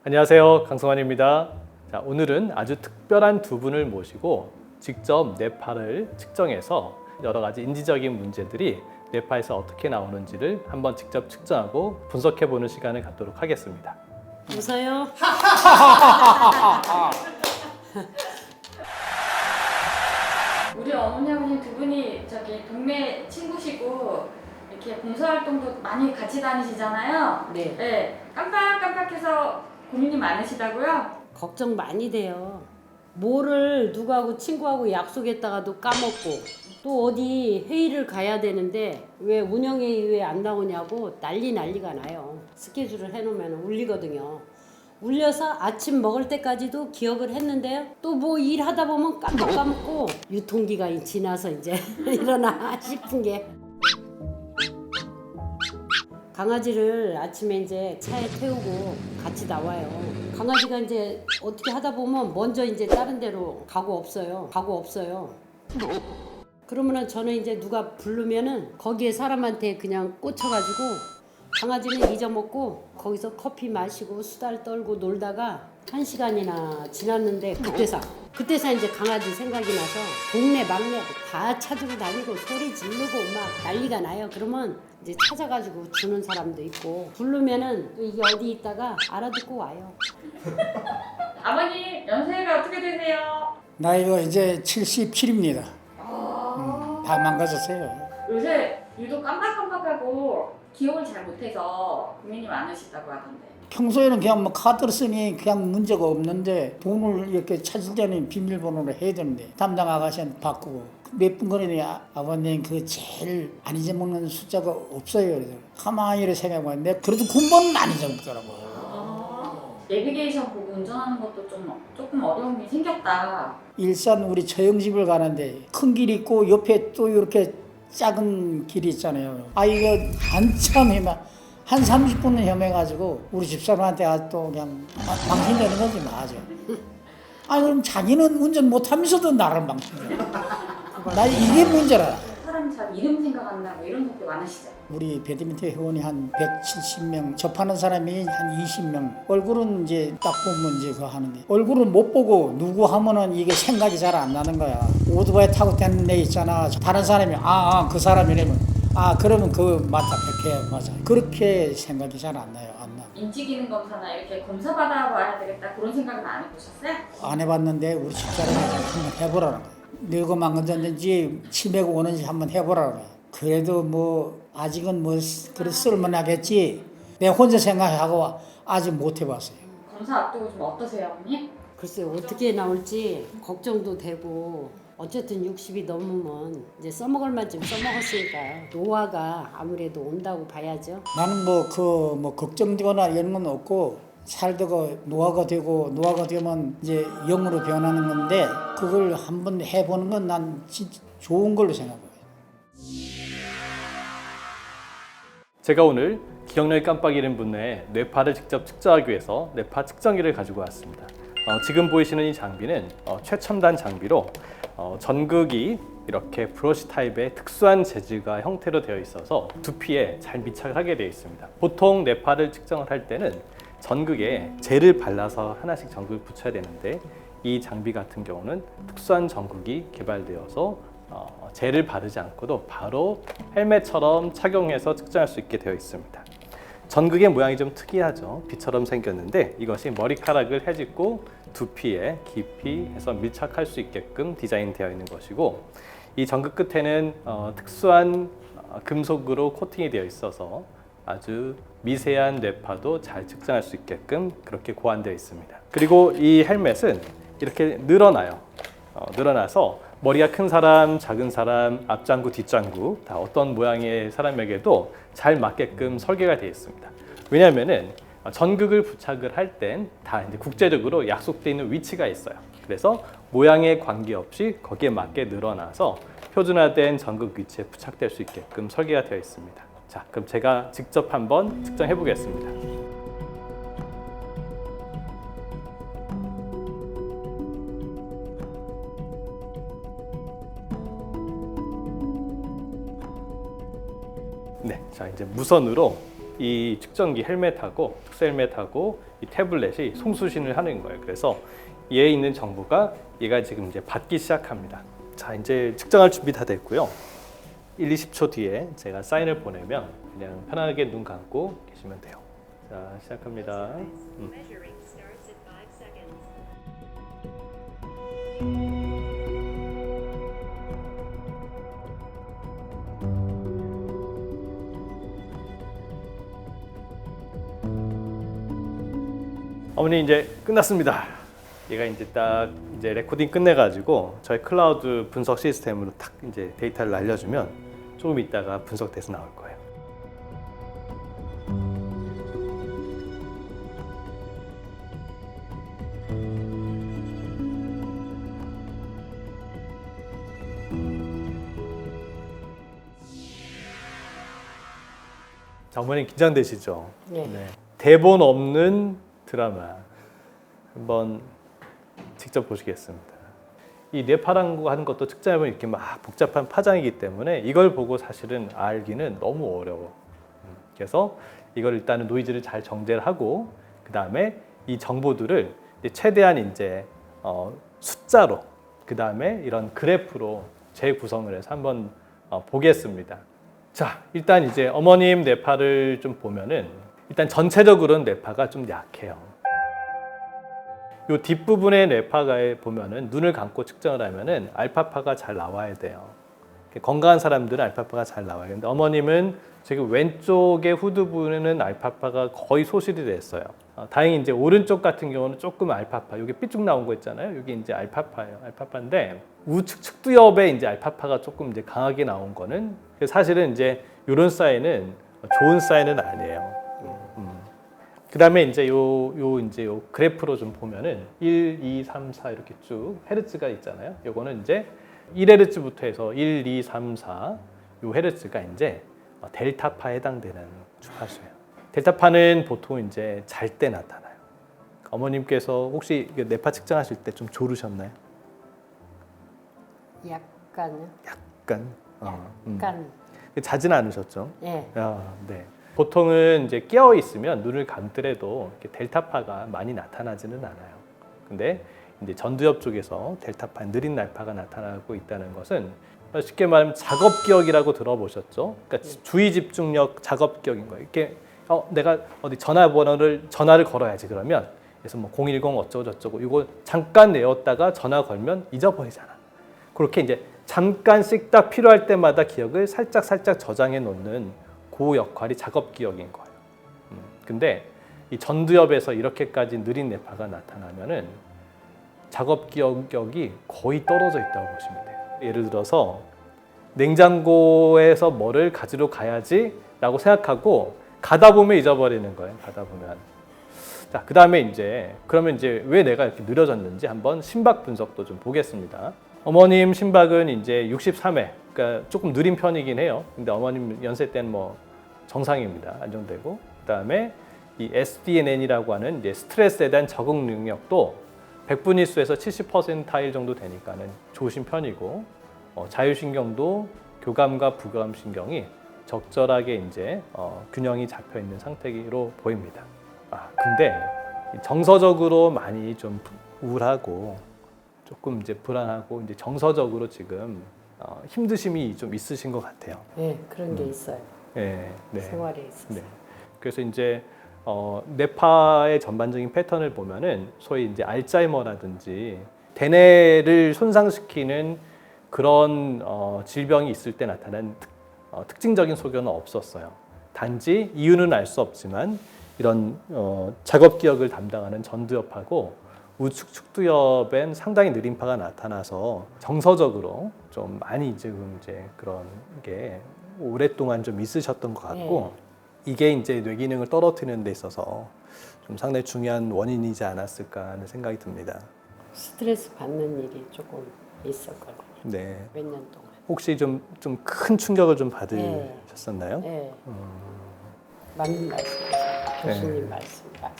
안녕하세요, 강성환입니다. 자, 오늘은 아주 특별한 두 분을 모시고 직접 뇌파를 측정해서 여러 가지 인지적인 문제들이 뇌파에서 어떻게 나오는지를 한번 직접 측정하고 분석해보는 시간을 갖도록 하겠습니다. 웃어요? 우리 어머니 아버님 두 분이 저기 동네 친구시고 이렇게 봉사활동도 많이 같이 다니시잖아요. 네. 네. 깜빡깜빡해서 고민이 많으시다고요? 걱정 많이 돼요. 뭐를 누구하고 친구하고 약속했다가도 까먹고 또 어디 회의를 가야 되는데 왜 운영회의 왜 안 나오냐고 난리가 나요. 스케줄을 해놓으면 울리거든요. 울려서 아침 먹을 때까지도 기억을 했는데요. 또 뭐 일하다 보면 까먹고 유통기간이 지나서 이제 일어나 싶은 게 강아지를 아침에 이제 차에 태우고 같이 나와요. 강아지가 이제 어떻게 하다 보면 먼저 이제 다른 데로 가고 없어요. 그러면은 저는 이제 누가 부르면은 거기에 사람한테 그냥 꽂혀가지고 강아지는 잊어먹고 거기서 커피 마시고 수다를 떨고 놀다가 1시간이나 지났는데 그때서 이제 강아지 생각이 나서 동네 막내 다 찾으러 다니고 소리 지르고 막 난리가 나요. 그러면 이제 찾아가지고 주는 사람도 있고 부르면은 또 이게 어디 있다가 알아듣고 와요. 아버님 연세가 어떻게 되세요? 나이가 이제 77입니다. 다 망가졌어요. 요새 유독 깜빡깜빡하고 기억을 잘 못해서 고민이 많으시다고 하던데. 평소에는 그냥 뭐 카드를 쓰니 그냥 문제가 없는데 돈을 이렇게 찾을 때는 비밀번호로 해야 되는데 담당 아가씨한테 바꾸고 몇 분 거리니 아버님 그 제일 안 잊어먹는 숫자가 없어요. 그래서 가만히 이렇게 생각해봤는데 그래도 군번은 안 잊어먹더라고요. 내비게이션 보고 운전하는 것도 조금 어려움이 생겼다. 일산 우리 처형집을 가는데 큰 길 있고 옆에 또 이렇게 작은 길이 있잖아요. 이거 한참 한 30분은 헤매가지고 우리 집사람한테 또 그냥 망신되는 거지 맞아. 그럼 자기는 운전 못하면서도 나를 망신해. 나 이게 문제라. 사람이 잘 이름 생각 안 나고 이런 것도 많으시죠? 우리 배드민턴 회원이 한 170명, 접하는 사람이 한 20명. 얼굴은 이제 딱 보면 이제 그거 하는데 얼굴을 못 보고 누구 하면은 이게 생각이 잘 안 나는 거야. 오토바이 타고 다니는 애 있잖아. 다른 사람이 그 사람이라면 그러면 그 맞다 그렇게 맞아. 그렇게 생각이 잘 안 나요. 안 나. 인지기능 검사나 이렇게 검사 받아봐야 되겠다 그런 생각은 안 해보셨어요? 안 해봤는데 우리 집사람이 한번 해보라는 거야. 늙어만 건졌는지 치매가 오는지 한번 해보라는 거야. 그래도 뭐 아직은 뭐 그래 쓸만하겠지. 내가 혼자 생각하고 아직 못 해봤어요. 검사 앞두고 좀 어떠세요, 어머니? 글쎄 어떻게 나올지 걱정도 되고 어쨌든 60이 넘으면 이제 써먹을 만큼 써먹었으니까 노화가 아무래도 온다고 봐야죠. 나는 뭐 걱정되거나 이런 건 없고 살다가 노화가 되면 이제 영으로 변하는 건데 그걸 한번 해보는 건 난 진짜 좋은 걸로 생각해요. 제가 오늘 기억력이 깜빡 잃은 분의 뇌파를 직접 측정하기 위해서 뇌파 측정기를 가지고 왔습니다. 지금 보이시는 이 장비는 최첨단 장비로 전극이 이렇게 브러쉬 타입의 특수한 재질과 형태로 되어 있어서 두피에 잘 밀착을 하게 되어 있습니다. 보통 뇌파를 측정을 할 때는 전극에 젤을 발라서 하나씩 전극을 붙여야 되는데 이 장비 같은 경우는 특수한 전극이 개발되어서 젤을 바르지 않고도 바로 헬멧처럼 착용해서 측정할 수 있게 되어 있습니다. 전극의 모양이 좀 특이하죠. 비처럼 생겼는데 이것이 머리카락을 헤집고 두피에 깊이 해서 밀착할 수 있게끔 디자인되어 있는 것이고 이 전극 끝에는 특수한 금속으로 코팅이 되어 있어서 아주 미세한 뇌파도 잘 측정할 수 있게끔 그렇게 고안되어 있습니다. 그리고 이 헬멧은 이렇게 늘어나요. 늘어나서 머리가 큰 사람, 작은 사람, 앞장구, 뒷장구 다 어떤 모양의 사람에게도 잘 맞게끔 설계가 되어 있습니다. 왜냐하면은 전극을 부착을 할 땐 다 이제 국제적으로 약속되어 있는 위치가 있어요. 그래서 모양에 관계없이 거기에 맞게 늘어나서 표준화된 전극 위치에 부착될 수 있게끔 설계가 되어 있습니다. 자, 그럼 제가 직접 한번 측정해 보겠습니다. 네, 자 이제 무선으로 이 측정기 헬멧하고 특수 헬멧하고 이 태블릿이 송수신을 하는 거예요. 그래서 얘에 있는 정보가 얘가 지금 이제 받기 시작합니다. 자, 이제 측정할 준비 다 됐고요. 1, 20초 뒤에 제가 사인을 보내면 그냥 편하게 눈 감고 계시면 돼요. 자, 시작합니다. Measuring starts in 5 seconds. 어머니 이제 끝났습니다. 얘가 이제 딱 이제 레코딩 끝내가지고 저희 클라우드 분석 시스템으로 탁 이제 데이터를 날려주면 조금 있다가 분석돼서 나올 거예요. 자, 어머님 긴장되시죠? 네. 대본 없는 드라마 한번 직접 보시겠습니다. 이 뇌파라고 하는 것도 측정해보면 이렇게 막 복잡한 파장이기 때문에 이걸 보고 사실은 알기는 너무 어려워. 그래서 이걸 일단은 노이즈를 잘 정제를 하고 그 다음에 이 정보들을 이제 최대한 이제 숫자로 그 다음에 이런 그래프로 재구성을 해서 한번 보겠습니다. 자, 일단 이제 어머님 뇌파를 좀 보면은 일단 전체적으로는 뇌파가 좀 약해요. 요 뒷부분의 뇌파가에 보면은 눈을 감고 측정을 하면은 알파파가 잘 나와야 돼요. 건강한 사람들은 알파파가 잘 나와요. 근데 어머님은 지금 왼쪽의 후두 부분에는 알파파가 거의 소실이 됐어요. 다행히 이제 오른쪽 같은 경우는 조금 알파파, 여기 삐쭉 나온 거 있잖아요. 여기 이제 알파파예요. 알파파인데 우측 측두엽에 이제 알파파가 조금 이제 강하게 나온 거는 사실은 이제 이런 사인은 좋은 사인은 아니에요. 그다음에 이제 요 그래프로 좀 보면은 1, 2, 3, 4 이렇게 쭉 헤르츠가 있잖아요. 요거는 이제 1헤르츠부터 해서 1, 2, 3, 4 요 헤르츠가 이제 델타파에 해당되는 주파수예요. 델타파는 보통 이제 잘 때 나타나요. 어머님께서 혹시 뇌파 측정하실 때 좀 졸으셨나요? 약간요. 약간. 약간. 자진 않으셨죠? 예. 네. 보통은 이제 깨어 있으면 눈을 감더라도 이렇게 델타파가 많이 나타나지는 않아요. 근데 이제 전두엽 쪽에서 델타파, 느린 날파가 나타나고 있다는 것은 쉽게 말하면 작업 기억이라고 들어보셨죠? 그러니까 주의 집중력 작업 기억인 거예요. 이렇게 내가 어디 전화를 걸어야지 그러면 그래서 뭐 010 어쩌고 저쩌고 이거 잠깐 내었다가 전화 걸면 잊어버리잖아. 그렇게 이제 잠깐씩 딱 필요할 때마다 기억을 살짝 저장해 놓는 그 역할이 작업 기억인 거예요. 근데 이 전두엽에서 이렇게까지 느린 뇌파가 나타나면은 작업 기억력이 거의 떨어져 있다고 보시면 돼요. 예를 들어서 냉장고에서 뭐를 가지러 가야지라고 생각하고 가다 보면 잊어버리는 거예요. 가다 보면. 자, 그다음에 이제 그러면 이제 왜 내가 이렇게 느려졌는지 한번 심박 분석도 좀 보겠습니다. 어머님 심박은 이제 63회, 그러니까 조금 느린 편이긴 해요. 근데 어머님 연세 때는 뭐 정상입니다. 안정되고. 그다음에 이 SDNN이라고 하는 이제 스트레스에 대한 적응 능력도 100분위수에서 70%타일 정도 되니까는 좋으신 편이고, 자율신경도 교감과 부감신경이 적절하게 이제 균형이 잡혀 있는 상태로 보입니다. 근데 정서적으로 많이 좀 우울하고 조금 이제 불안하고 이제 정서적으로 지금 힘드심이 좀 있으신 것 같아요. 예, 그런 게 있어요. 네, 네. 생활에 있어서. 네. 그래서 이제 뇌파의 전반적인 패턴을 보면은 소위 이제 알츠하이머라든지 대뇌를 손상시키는 그런 질병이 있을 때 나타난 특징적인 소견은 없었어요. 단지 이유는 알 수 없지만 이런 작업 기억을 담당하는 전두엽하고 우측 측두엽엔 상당히 느린 파가 나타나서 정서적으로 좀 많이 지금 이제 그런 게 오랫동안 좀 있으셨던 것 같고 이게 이제 뇌 기능을 떨어뜨리는 데 있어서 좀 상당히 중요한 원인이지 않았을까 하는 생각이 듭니다. 스트레스 받는 일이 조금 있었거든요. 네. 몇 년 동안. 혹시 좀 큰 충격을 좀 받으셨었나요? 예. 맞는 말씀이세요. 교수님 말씀 맞아요.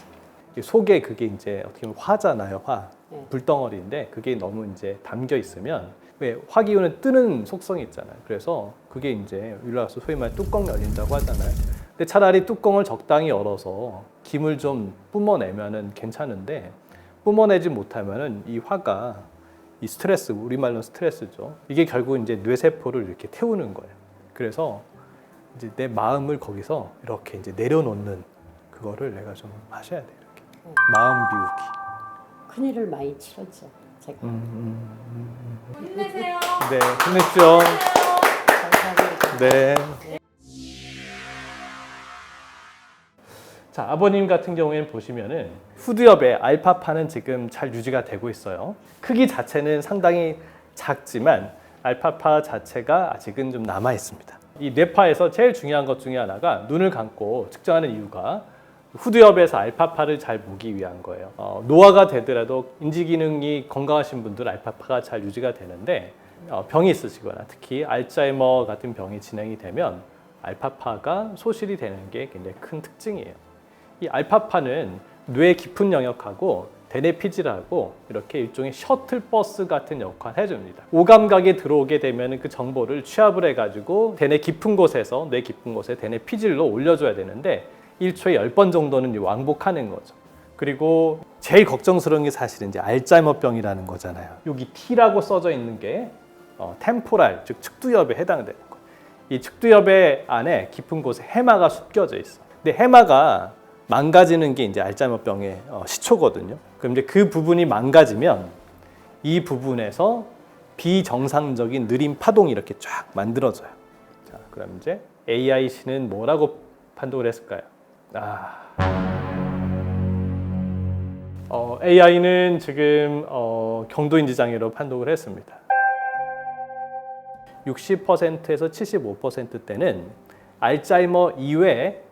속에 그게 이제 어떻게 보면 화잖아요, 화. 네. 불덩어리인데 그게 너무 이제 담겨 있으면 왜 화기운은 뜨는 속성이 있잖아요. 그래서 그게 이제 올라가서 소위 말해 뚜껑 열린다고 하잖아요. 근데 근데 차라리 뚜껑을 적당히 열어서 김을 좀 뿜어내면은 괜찮은데 뿜어내지 못하면은 이 화가 이 스트레스, 우리말로 스트레스죠. 이게 결국 이제 뇌세포를 이렇게 태우는 거예요. 그래서 이제 내 마음을 거기서 이렇게 이제 내려놓는 그거를 내가 좀 하셔야 돼요. 이렇게 마음 비우기. 큰일을 많이 치렀죠. 제가. 힘내세요. 네, 힘냈죠. 감사합니다. 네. 자, 아버님 같은 경우에는 보시면은 후두엽의 알파파는 지금 잘 유지가 되고 있어요. 크기 자체는 상당히 작지만 알파파 자체가 아직은 좀 남아 있습니다. 이 뇌파에서 제일 중요한 것 중에 하나가 눈을 감고 측정하는 이유가 후두엽에서 알파파를 잘 보기 위한 거예요. 노화가 되더라도 인지 기능이 건강하신 분들 알파파가 잘 유지가 되는데 병이 있으시거나 특히 알츠하이머 같은 병이 진행이 되면 알파파가 소실이 되는 게 굉장히 큰 특징이에요. 이 알파파는 뇌 깊은 영역하고 대뇌피질하고 이렇게 일종의 셔틀버스 같은 역할을 해줍니다. 오감각에 들어오게 되면 그 정보를 취합을 해가지고 대뇌 깊은 곳에서 뇌 깊은 곳에 대뇌피질로 올려줘야 되는데 1초에 10번 정도는 왕복하는 거죠. 그리고 제일 걱정스러운 게 사실은 이제 알츠하이머병이라는 거잖아요. 여기 T라고 써져 있는 게 템포랄, 즉 측두엽에 해당되는 거예요. 이 측두엽의 안에 깊은 곳에 해마가 숨겨져 있어. 근데 해마가 망가지는 게 이제 알츠하이머병의 시초거든요. 그럼 이제 그 부분이 망가지면 이 부분에서 비정상적인 느린 파동이 이렇게 쫙 만들어져요. 자, 그럼 이제 AIC는 뭐라고 판독을 했을까요? AI는 지금 경도인지 장애로 판독을 했습니다. 60%에서 75%대는 알츠하이머 이외에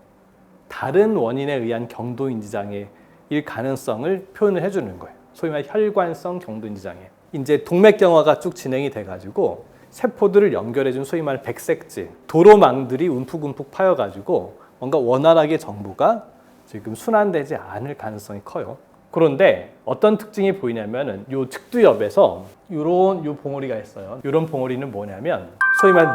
다른 원인에 의한 경도인지 장애일 가능성을 표현을 해주는 거예요. 소위 말해 혈관성 경도인지 장애. 이제 동맥경화가 쭉 진행이 돼가지고 세포들을 연결해준 소위 말해 백색질, 도로망들이 움푹움푹 파여가지고 뭔가 원활하게 정보가 지금 순환되지 않을 가능성이 커요. 그런데 어떤 특징이 보이냐면은 요 측두엽에서 요런 요 봉우리가 있어요. 요런 봉우리는 뭐냐면 소위 말해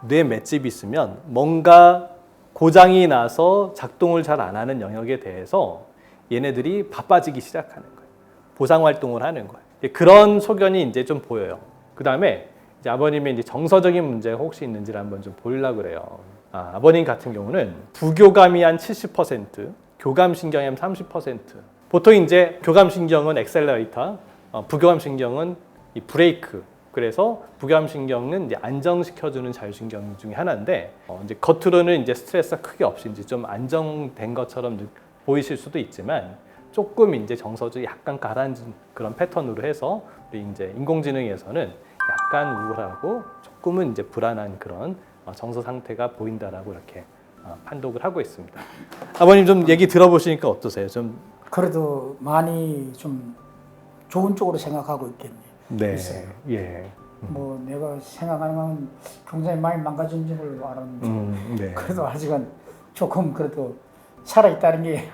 뇌 맷집이 있으면 뭔가 고장이 나서 작동을 잘 안 하는 영역에 대해서 얘네들이 바빠지기 시작하는 거예요. 보상 활동을 하는 거예요. 그런 소견이 이제 좀 보여요. 그 다음에 이제 아버님의 이제 정서적인 문제가 혹시 있는지를 한번 좀 보려고 그래요. 아버님 같은 경우는 부교감이 한 70%, 교감신경이 한 30%. 보통 이제 교감신경은 엑셀러레이터, 부교감신경은 이 브레이크. 그래서 부교감신경은 이제 안정시켜주는 자율신경 중에 하나인데 이제 겉으로는 이제 스트레스가 크게 없이 이제 좀 안정된 것처럼 보이실 수도 있지만 조금 이제 정서적이 약간 가라앉은 그런 패턴으로 해서 우리 이제 인공지능에서는 약간 우울하고 조금은 이제 불안한 그런 정서 상태가 보인다라고 이렇게 판독을 하고 있습니다. 아버님 좀 얘기 들어보시니까 어떠세요? 좀 그래도 많이 좀 좋은 쪽으로 생각하고 있겠네요. 네, 있어요. 예, 뭐 내가 생각하는 건 굉장히 많이 망가진 줄 알았는데 네. 그래도 아직은 조금 그래도 살아 있다는 게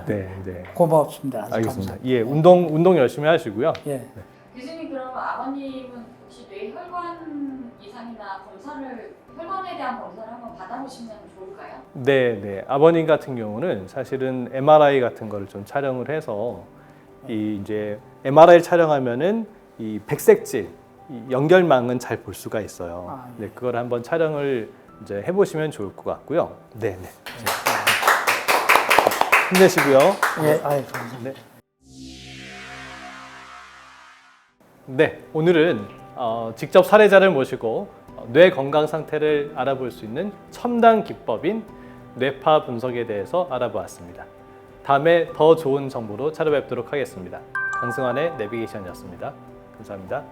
네, 네. 고맙습니다. 아주 알겠습니다. 감사합니다. 예, 운동 열심히 하시고요. 예. 교수님 그럼 아버님은 혹시 뇌혈관 이상이나 혈관에 대한 검사를 한번 받아보시면 좋을까요? 네, 네. 아버님 같은 경우는 사실은 MRI 같은 거를 좀 촬영을 해서 이 이제 MRI 촬영하면은 이 백색질, 이 연결망은 잘 볼 수가 있어요. 예. 네, 그걸 한번 촬영을 이제 해보시면 좋을 것 같고요. 네, 네. 힘내시고요. 예, 아유, 감사합니다. 네. 네, 오늘은 직접 사례자를 모시고 뇌 건강 상태를 알아볼 수 있는 첨단 기법인 뇌파 분석에 대해서 알아보았습니다. 다음에 더 좋은 정보로 찾아뵙도록 하겠습니다. 강승환의 내비게이션이었습니다. 감사합니다.